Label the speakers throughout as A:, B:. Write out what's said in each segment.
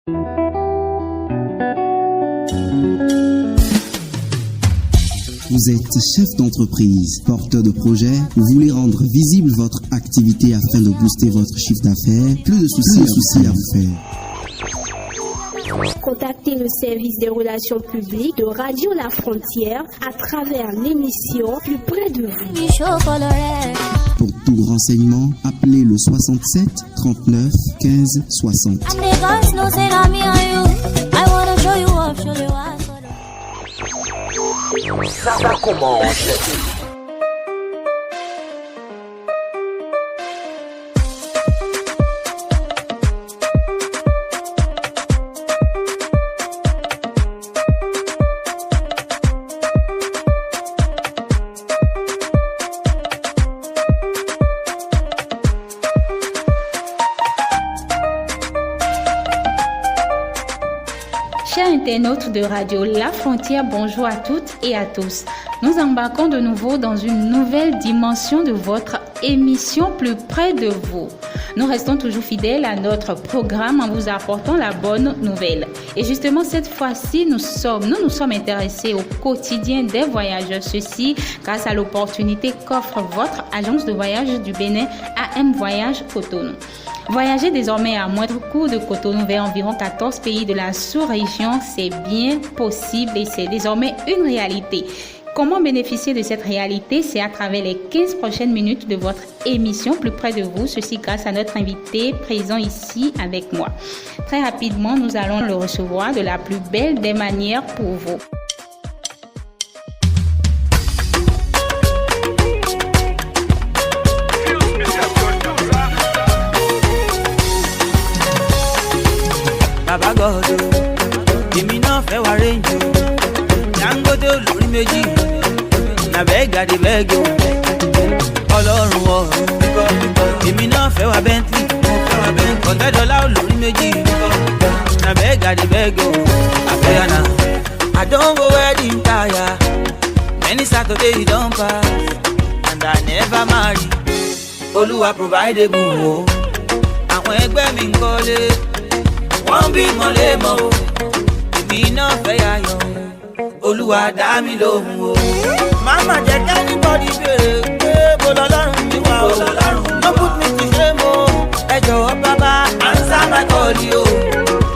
A: Vous êtes chef d'entreprise, porteur de projet, vous voulez rendre visible votre activité afin de booster votre chiffre d'affaires, plus de soucis à vous faire.
B: Contactez le service des relations publiques de Radio La Frontière à travers l'émission Plus près de vous.
A: Pour tout renseignement, appelez le 67 39 15 60.
C: Ça commence.
D: Chers internautes de Radio La Frontière, bonjour à toutes et à tous. Nous embarquons de nouveau dans une nouvelle dimension de votre émission Plus près de vous. Nous restons toujours fidèles à notre programme en vous apportant la bonne nouvelle. Et justement, cette fois-ci, nous nous sommes intéressés au quotidien des voyageurs. Ceci grâce à l'opportunité qu'offre votre agence de voyage du Bénin, AM Voyage Cotonou. Voyager désormais à moindre coût de Cotonou vers environ 14 pays de la sous-région, c'est bien possible et c'est désormais une réalité. Comment bénéficier de cette réalité? C'est à travers les 15 prochaines minutes de votre émission Plus près de vous. Ceci grâce à notre invité présent ici avec moi. Très rapidement, nous allons le recevoir de la plus belle des manières pour vous.
E: Baba God, èmi náà fẹ́ wá rẹ́ǹjì o. Dangote olórí méjì, na bẹ́ẹ̀gà dé bẹ́ẹ̀gì o. Ọlọ́run ọ̀run, èmi náà fẹ́ wá Bentley. Ọ̀tẹ́dọ́lá olórí méjì, na bẹ́ẹ̀gà dé bẹ́ẹ̀gì o. Àfẹ́yànà, I don go wedding tire. Many Saturdays don pass, and I never marry. Olúwa provide a good o. Àwọn ẹgbẹ́ mi ń kọ́lé. Wọ́n bí mọ̀lẹ́mọ̀ o, èmi náà fẹ́ yayọ̀ o, Olúwa dá mi lóhùn o. Màmá jẹ́ kẹ́nìbọ̀dì béèrè pé bó lọ́lọ́run mi wà o. No put me to shame o, ẹ jọ̀wọ́ bàbá answer my call o.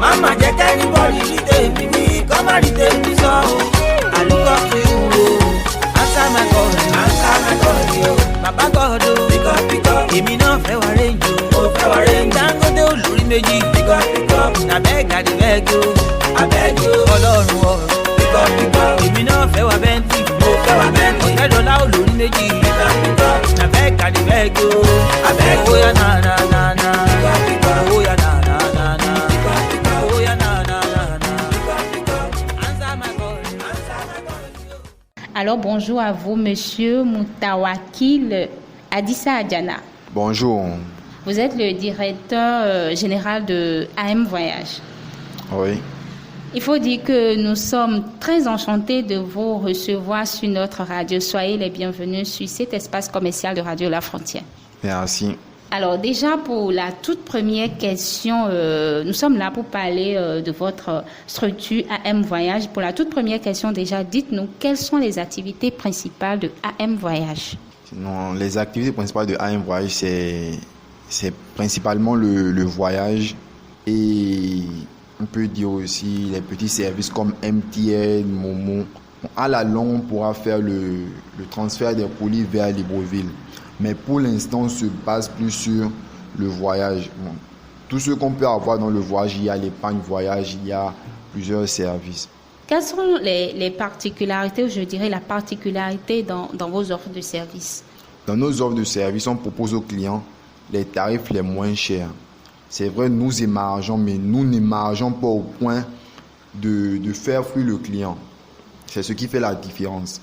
E: Màmá jẹ́ kẹ́nìbọ̀dì rí tèmi wí, kọ́ má rí tèmi sọ o. I look up to you o, answer my call o. Bàbá God o, èmi náà fẹ́ wá rẹ́ǹjì o. Dangote olórí méjì, na bẹ́ẹ̀gà dé bẹ́ẹ̀gì o. Ọlọ́run ọ̀run, èmi náà fẹ́ wá Bentley. Ọ̀tẹ́dọ́lá olórí méjì, na bẹ́ẹ̀gà dé bẹ́ẹ̀gì o. Oya na na na na, oya na na na na, oya na na na na. Answer my call.
D: Alors bonjour à vous, Monsieur Moutawakil Adissa Adjana.
F: Bonjour.
D: Vous êtes le directeur général de AM Voyage.
F: Oui.
D: Il faut dire que nous sommes très enchantés de vous recevoir sur notre radio. Soyez les bienvenus sur cet espace commercial de Radio La Frontière.
F: Merci.
D: Alors déjà pour la toute première question, nous sommes là pour parler de votre structure AM Voyage. Pour la toute première question déjà, dites-nous quelles sont les activités principales de AM Voyage?
F: Non, les activités principales de AM Voyage, c'est principalement le voyage et on peut dire aussi les petits services comme MTN, Momo. À la longue, on pourra faire le transfert des colis vers Libreville. Mais pour l'instant, on se base plus sur le voyage. Bon, tout ce qu'on peut avoir dans le voyage, il y a l'épargne voyage, il y a plusieurs services.
D: Quelles sont les particularités, ou je dirais la particularité dans vos offres de services?
F: Dans nos offres de services, on propose aux clients les tarifs les moins chers. C'est vrai, nous émargeons, mais nous n'émargeons pas au point de faire fuir le client. C'est ce qui fait la différence.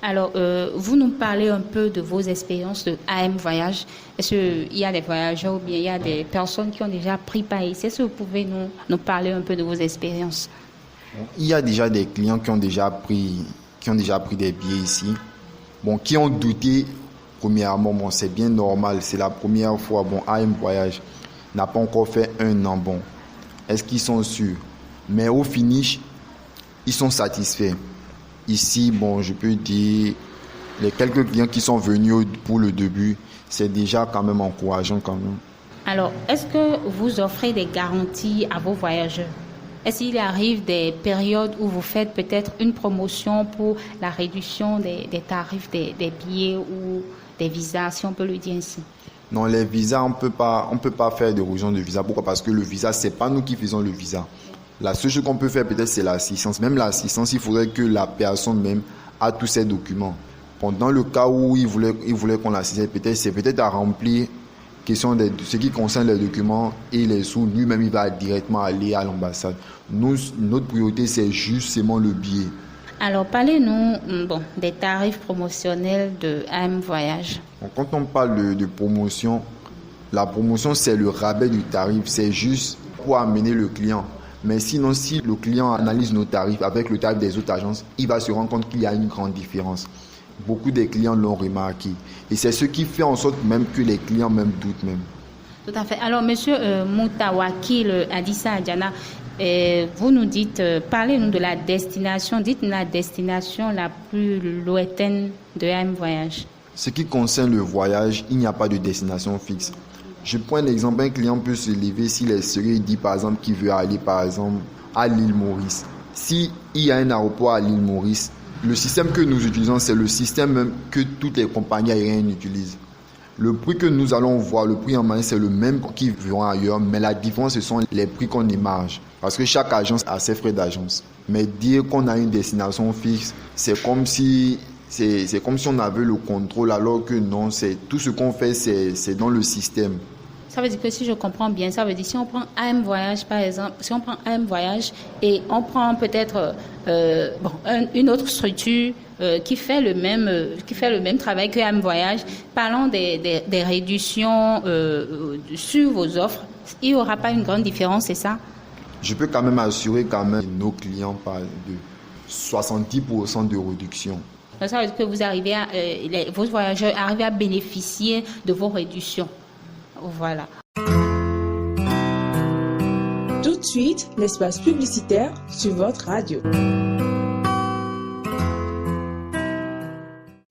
D: Alors, vous nous parlez un peu de vos expériences de AM Voyage. Est-ce qu'il y a des voyageurs ou bien il y a des personnes qui ont déjà pris part ici? Est-ce que vous pouvez nous parler un peu de vos expériences?
F: Il y a déjà des clients qui ont déjà pris des billets ici. Bon, qui ont douté, premièrement, bon, c'est bien normal, c'est la première fois, bon, AM Voyage n'a pas encore fait un an, bon. Est-ce qu'ils sont sûrs? Mais au finish, ils sont satisfaits. Ici, bon, je peux dire, les quelques clients qui sont venus pour le début, c'est déjà quand même encourageant quand même.
D: Alors, est-ce que vous offrez des garanties à vos voyageurs? Est-ce qu'il arrive des périodes où vous faites peut-être une promotion pour la réduction des tarifs des billets ou des visas, si on peut le dire ainsi?
F: Non, les visas, on peut pas faire de réduction de visa. Pourquoi? Parce que le visa, c'est pas nous qui faisons le visa. La seule chose qu'on peut faire peut-être, c'est l'assistance. Même l'assistance, il faudrait que la personne même a tous ses documents. Dans le cas où il voulait qu'on l'assiste, c'est peut-être à remplir question de ce qui concerne les documents et les sous. Lui-même, il va directement aller à l'ambassade. Notre priorité, c'est justement le billet.
D: Alors, parlez-nous des tarifs promotionnels de AM Voyage.
F: Quand on parle de promotion, la promotion, c'est le rabais du tarif. C'est juste pour amener le client. Mais sinon, si le client analyse nos tarifs avec le tarif des autres agences, il va se rendre compte qu'il y a une grande différence. Beaucoup des clients l'ont remarqué. Et c'est ce qui fait en sorte même que les clients même doutent même.
D: Tout à fait. Alors, monsieur Moutawakil Adissa Adjana, vous nous dites, parlez-nous de la destination. Dites-nous la destination la plus lointaine de AM Voyage.
F: Ce qui concerne le voyage, il n'y a pas de destination fixe. Je prends un exemple, un client peut se lever s'il est sérieux, il dit par exemple qu'il veut aller par exemple à l'île Maurice. S'il y a un aéroport à l'île Maurice, le système que nous utilisons, c'est le système même que toutes les compagnies aériennes utilisent. Le prix que nous allons voir, le prix en main, c'est le même qu'ils verront ailleurs, mais la différence, ce sont les prix qu'on émarge. Parce que chaque agence a ses frais d'agence. Mais dire qu'on a une destination fixe, c'est comme si on avait le contrôle, alors que non, tout ce qu'on fait, c'est dans le système.
D: Ça veut dire que si je comprends bien, ça veut dire si on prend AM Voyage par exemple, si on prend AM Voyage et on prend peut-être une autre structure qui fait le même travail que AM Voyage, parlons des réductions sur vos offres, il n'y aura pas une grande différence, c'est ça?
F: Je peux quand même assurer nos clients parlent de 70% de réduction.
D: Ça veut dire que vous arrivez vos voyageurs arrivent à bénéficier de vos réductions. Voilà.
G: Tout de suite, l'espace publicitaire sur votre radio.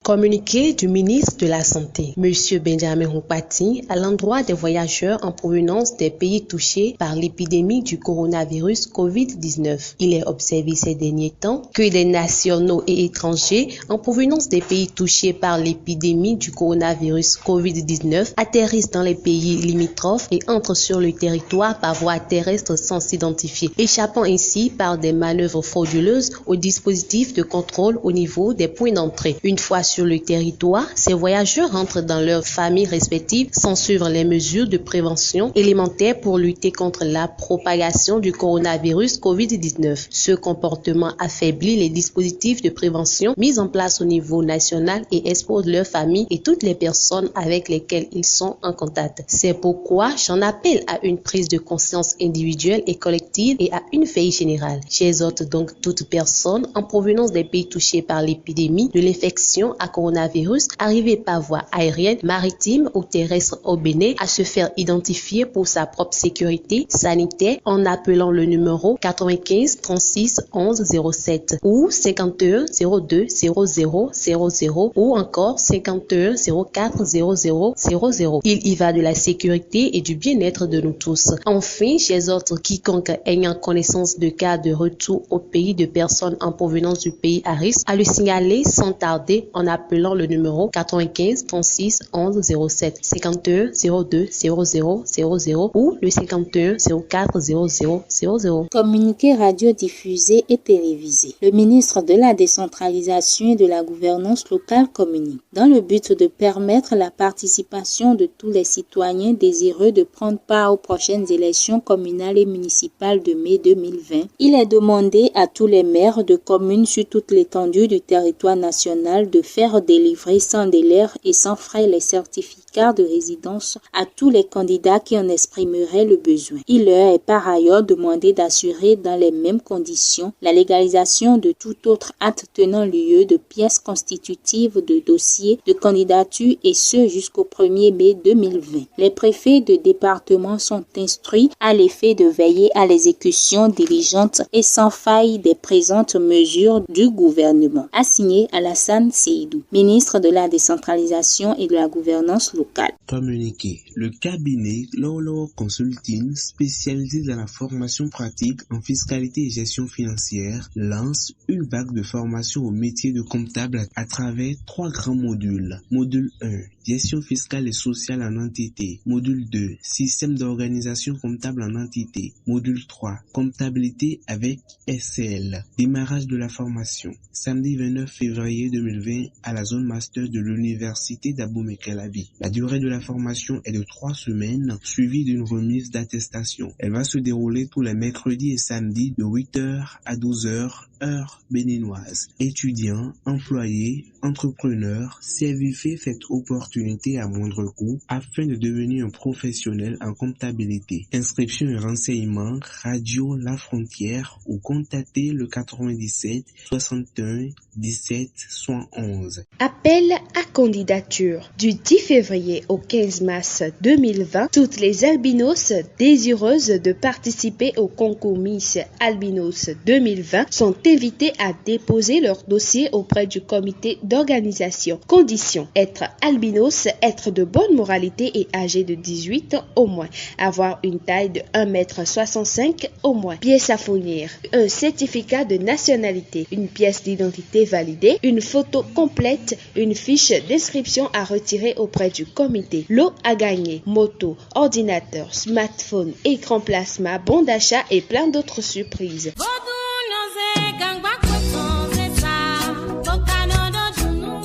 G: Communiqué du ministre de la Santé, M. Benjamin Nkpati, à l'endroit des voyageurs en provenance des pays touchés par l'épidémie du coronavirus COVID-19. Il est observé ces derniers temps que des nationaux et étrangers en provenance des pays touchés par l'épidémie du coronavirus COVID-19 atterrissent dans les pays limitrophes et entrent sur le territoire par voie terrestre sans s'identifier, échappant ainsi par des manœuvres frauduleuses au dispositif de contrôle au niveau des points d'entrée. Une fois sur le territoire, ces voyageurs rentrent dans leurs familles respectives sans suivre les mesures de prévention élémentaires pour lutter contre la propagation du coronavirus COVID-19. Ce comportement affaiblit les dispositifs de prévention mis en place au niveau national et expose leurs familles et toutes les personnes avec lesquelles ils sont en contact. C'est pourquoi j'en appelle à une prise de conscience individuelle et collective et à une veille générale. J'exhorte donc toute personne en provenance des pays touchés par l'épidémie de l'infection à coronavirus arrivé par voie aérienne, maritime ou terrestre au Bénin à se faire identifier pour sa propre sécurité sanitaire en appelant le numéro 95 36 11 07 ou 51 02 00 00 ou encore 51 04 00 00. Il y va de la sécurité et du bien-être de nous tous. Enfin, j'exhorte quiconque ayant connaissance de cas de retour au pays de personnes en provenance du pays à risque à le signaler sans tarder en appelant le numéro 95 36 11 07 51 02 00 00 ou le 51 04 00 00.
H: Communiqué radiodiffusé et télévisé. Le ministre de la décentralisation et de la gouvernance locale communique dans le but de permettre la participation de tous les citoyens désireux de prendre part aux prochaines élections communales et municipales de mai 2020. Il est demandé à tous les maires de communes sur toute l'étendue du territoire national de faire faire délivrer sans délai et sans frais les certificats de résidence à tous les candidats qui en exprimeraient le besoin. Il leur est par ailleurs demandé d'assurer dans les mêmes conditions la légalisation de tout autre acte tenant lieu de pièces constitutives de dossiers de candidature et ce jusqu'au 1er mai 2020. Les préfets de département sont instruits à l'effet de veiller à l'exécution diligente et sans faille des présentes mesures du gouvernement. A signé Alassane Seydou, ministre de la décentralisation et de la gouvernance locale.
I: Communiqué. Le cabinet Lolo Consulting, spécialisé dans la formation pratique en fiscalité et gestion financière, lance une vague de formation au métier de comptable à travers 3 grands modules. Module 1, gestion fiscale et sociale en entité. Module 2, système d'organisation comptable en entité. Module 3, comptabilité avec SCL. Démarrage de la formation. Samedi 29 février 2020 à la zone master de l'université d'Abomey-Calavi. La durée de la formation est de 3 semaines, suivie d'une remise d'attestation. Elle va se dérouler tous les mercredis et samedis de 8h à 12h, heure béninoise. Étudiants, employés, entrepreneurs, serviez cette opportunité à moindre coût afin de devenir un professionnel en comptabilité. Inscription et renseignements, Radio La Frontière ou contactez le 97 61 17 111.
B: Appel à candidature. Du 10 février au 15 mars 2020, toutes les albinos désireuses de participer au concours Miss Albinos 2020 sont invitées à déposer leur dossier auprès du comité d'organisation. Conditions: être albinos, être de bonne moralité et âgé de 18 ans au moins, avoir une taille de 1,65 m au moins, pièce à fournir, un certificat de nationalité, une pièce d'identité validée, une photo complète, une fiche d'inscription à retirer auprès du comité, lot à gagner, moto, ordinateur, smartphone, écran plasma, bon d'achat et plein d'autres surprises.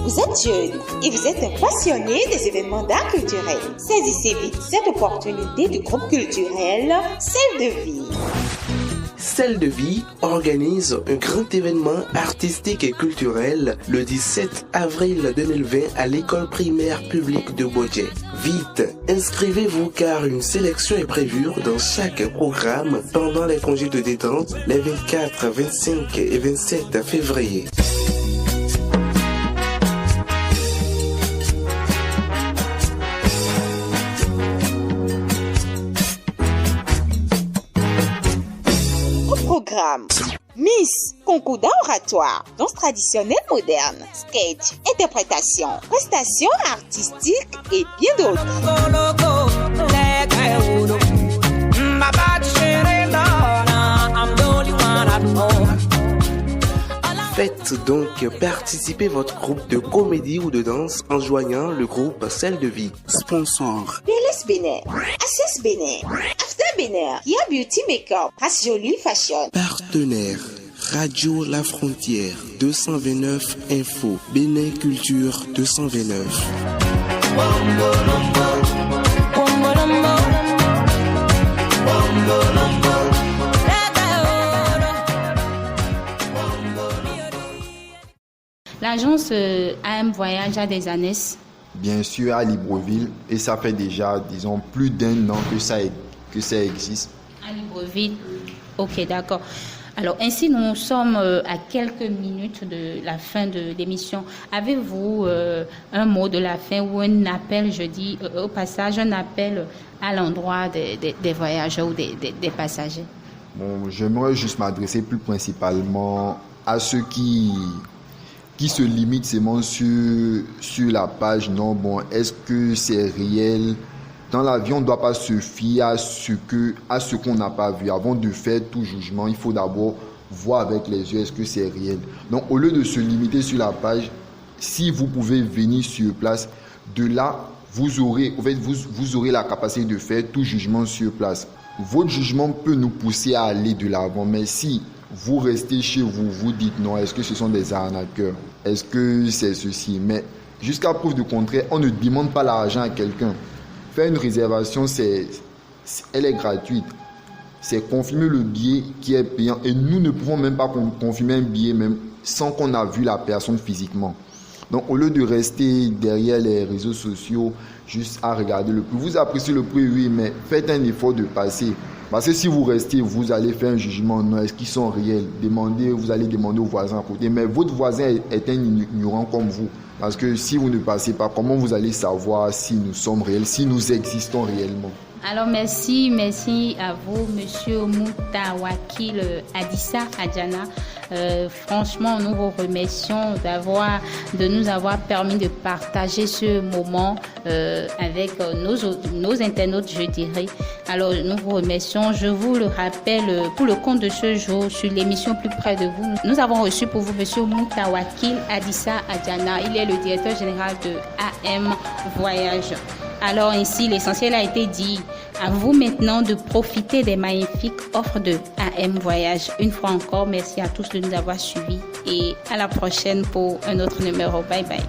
J: Vous êtes jeune et vous êtes un passionné des événements d'art culturel. Saisissez vite cette opportunité du groupe culturel Celle de Vie.
K: Celle de Vie organise un grand événement artistique et culturel le 17 avril 2020 à l'école primaire publique de Bodje. Vite, inscrivez-vous car une sélection est prévue dans chaque programme pendant les congés de détente les 24, 25 et 27 février.
J: Miss, concours d'oratoire, danse traditionnelle moderne, sketch, interprétation, prestations artistiques et bien d'autres.
K: Faites donc participer votre groupe de comédie ou de danse en joignant le groupe Celle de Vie. Sponsor:
J: PLS Bénin, Access Bénin, After Bénin, Kia Beauty Makeup, Rasjoli Fashion.
I: Partenaire: Radio La Frontière, 229 Info, Bénin Culture 229.
D: L'agence AM Voyage a des années.
F: Bien sûr, à Libreville, et ça fait déjà, disons, plus d'1 an que ça existe.
D: À Libreville, ok, d'accord. Alors, ainsi, nous sommes à quelques minutes de la fin de l'émission. Avez-vous un mot de la fin ou un appel, je dis au passage, un appel à l'endroit des voyageurs ou des passagers?
F: Bon, j'aimerais juste m'adresser plus principalement à ceux qui se limitent seulement sur la page. Non, bon, est-ce que c'est réel? Dans la vie, on ne doit pas se fier à ce qu'on n'a pas vu. Avant de faire tout jugement, il faut d'abord voir avec les yeux est-ce que c'est réel. Donc, au lieu de se limiter sur la page, si vous pouvez venir sur place, de là, vous aurez la capacité de faire tout jugement sur place. Votre jugement peut nous pousser à aller de l'avant, mais si vous restez chez vous, vous dites non, est-ce que ce sont des arnaqueurs? Est-ce que c'est ceci? Mais jusqu'à preuve du contraire, on ne demande pas l'argent à quelqu'un. Faire une réservation, elle est gratuite. C'est confirmer le billet qui est payant. Et nous ne pouvons même pas confirmer un billet même sans qu'on a vu la personne physiquement. Donc au lieu de rester derrière les réseaux sociaux juste à regarder le prix, vous appréciez le prix, oui, mais faites un effort de passer. Parce que si vous restez, vous allez faire un jugement, non, est-ce qu'ils sont réels? Vous allez demander aux voisins à côté. Mais votre voisin est un ignorant comme vous. Parce que si vous ne passez pas, comment vous allez savoir si nous sommes réels, si nous existons réellement?
D: Alors merci à vous, Monsieur Moutawakil Adissa Adjana. Franchement, nous vous remercions de nous avoir permis de partager ce moment avec nos internautes, je dirais. Alors nous vous remercions. Je vous le rappelle, pour le compte de ce jour, sur l'émission Plus près de vous, nous avons reçu pour vous Monsieur Moutawakil Adissa Adjana. Il est le directeur général de AM Voyage. Alors ainsi, l'essentiel a été dit. À vous maintenant de profiter des magnifiques offres de AM Voyage. Une fois encore, merci à tous de nous avoir suivis et à la prochaine pour un autre numéro. Bye bye.